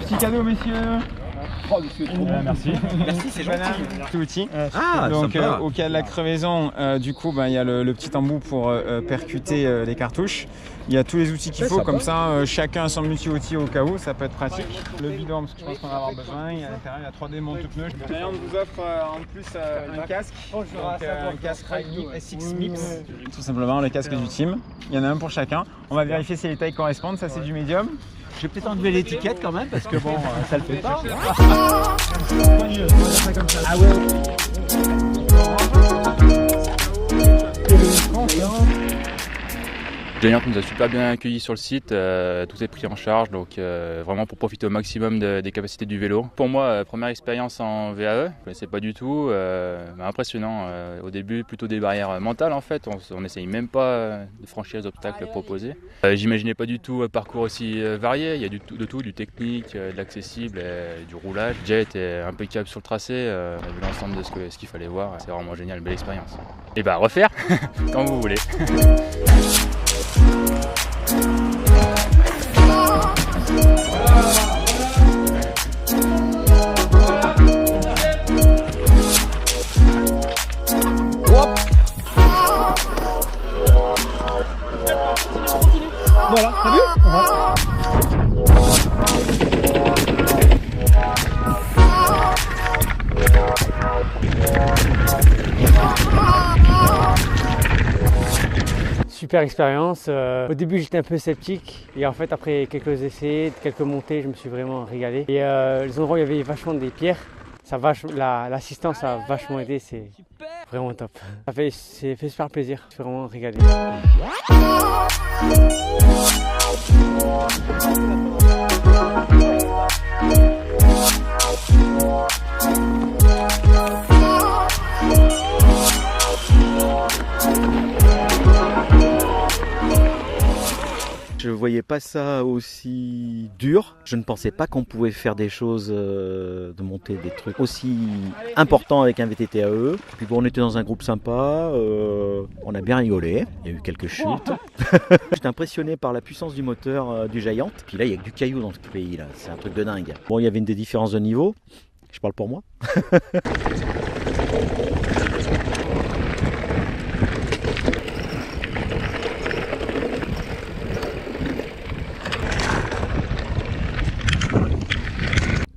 Petit cadeau, messieurs. Oh, monsieur, merci. Merci, c'est gentil. Petit outil. Ah, donc au cas de la crevaison, du coup, il y a le petit embout pour percuter les cartouches. Il y a tous les outils qu'il faut, comme ça, chacun son multi-outil au cas où, ça peut être pratique. Le bidon, parce que je pense qu'on va avoir besoin. Il y a à l'intérieur, il y a 3D monte-pneus. D'ailleurs, on vous offre en plus un casque, donc un casque SX MIPS, tout simplement le casque du team. Il y en a un pour chacun. On va vérifier si les tailles correspondent. Ça, c'est du médium. Je vais peut-être enlever l'étiquette quand même parce que bon, ça le fait pas. Ah ouais. Giant nous a super bien accueillis sur le site, tout est pris en charge, donc vraiment pour profiter au maximum des capacités du vélo. Pour moi, première expérience en VAE, je ne connaissais pas du tout, impressionnant. Au début, plutôt des barrières mentales en fait, on n'essaye même pas de franchir les obstacles proposés. J'imaginais pas du tout un parcours aussi varié, il y a de tout, du technique, de l'accessible, du roulage. Jay était impeccable sur le tracé, on a vu l'ensemble de ce qu'il fallait voir, c'est vraiment génial, belle expérience. Et bah refaire, quand vous voulez. Voilà, t'as vu? Super expérience. Au début j'étais un peu sceptique et en fait après quelques essais, quelques montées, je me suis vraiment régalé. Et les endroits où il y avait vachement des pierres, l'assistance a vachement aidé, c'est vraiment top. Ça fait super plaisir, je suis vraiment régalé. Je voyais pas ça aussi dur. Je ne pensais pas qu'on pouvait faire des choses, de monter des trucs aussi importants avec un VTT AE. Puis bon, on était dans un groupe sympa, on a bien rigolé. Il y a eu quelques chutes. J'étais impressionné par la puissance du moteur du Giant. Puis là, il y a que du caillou dans ce pays là. C'est un truc de dingue. Bon, il y avait des différences de niveau. Je parle pour moi.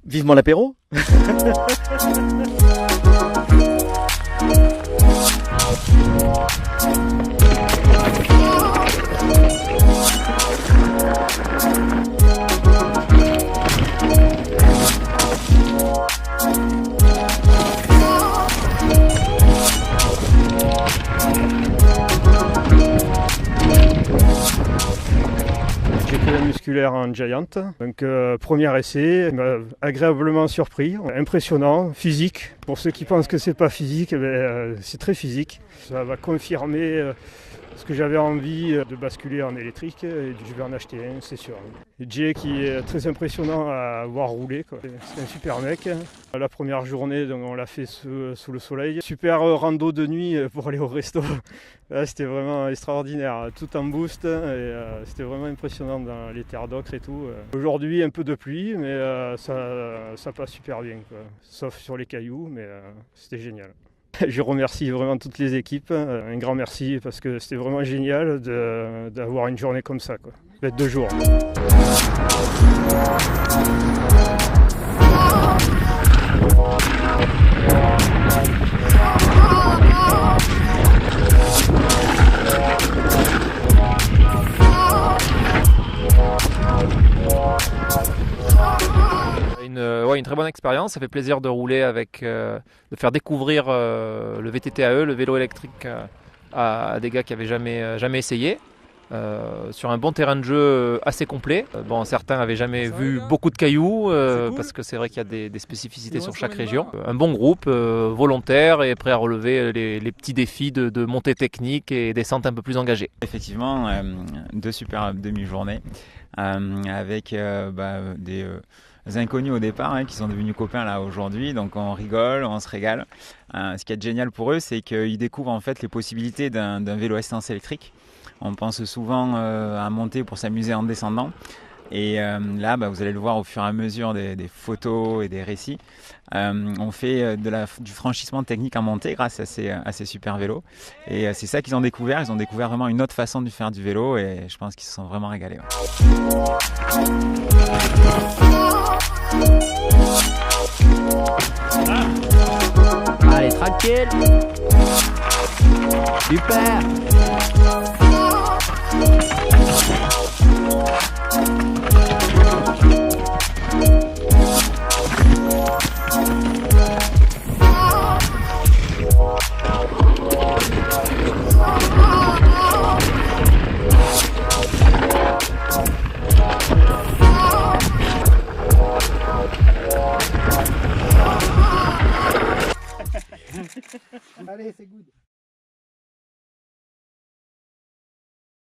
Vivement l'apéro. J'ai fait la musculaire en Giant, donc premier essai, agréablement surpris, impressionnant, physique. Pour ceux qui pensent que c'est pas physique, c'est très physique. Ça va confirmer ce que j'avais envie de basculer en électrique, et je vais en acheter un, c'est sûr. Et Jay qui est très impressionnant à voir rouler, quoi. C'est un super mec. La première journée, donc, on l'a fait sous le soleil. Super rando de nuit pour aller au resto. Là, c'était vraiment extraordinaire, tout en boost, et c'était vraiment impressionnant dans les terres d'ocre et tout. Aujourd'hui, un peu de pluie, mais ça passe super bien, quoi. Sauf sur les cailloux, mais c'était génial. Je remercie vraiment toutes les équipes, un grand merci parce que c'était vraiment génial d'avoir une journée comme ça, quoi. 2 jours. Une très bonne expérience, ça fait plaisir de rouler avec, de faire découvrir le VTT AE, le vélo électrique à des gars qui n'avaient jamais essayé. Sur un bon terrain de jeu assez complet. Bon, certains n'avaient jamais vu beaucoup de cailloux, parce que c'est vrai qu'il y a des spécificités sur chaque région. Un bon groupe, volontaire et prêt à relever les petits défis de montée technique et descente un peu plus engagée. Effectivement, 2 super demi-journées avec inconnus au départ qui sont devenus copains là aujourd'hui. Donc on rigole, on se régale. Ce qui est génial pour eux, c'est qu'ils découvrent en fait les possibilités d'un vélo assistance électrique. On pense souvent à monter pour s'amuser en descendant. Et là, vous allez le voir au fur et à mesure des photos et des récits. On fait du franchissement technique en montée grâce à ces super vélos. Et c'est ça qu'ils ont découvert. Ils ont découvert vraiment une autre façon de faire du vélo et je pense qu'ils se sont vraiment régalés. Allez, tranquille. Super. Allez, c'est good.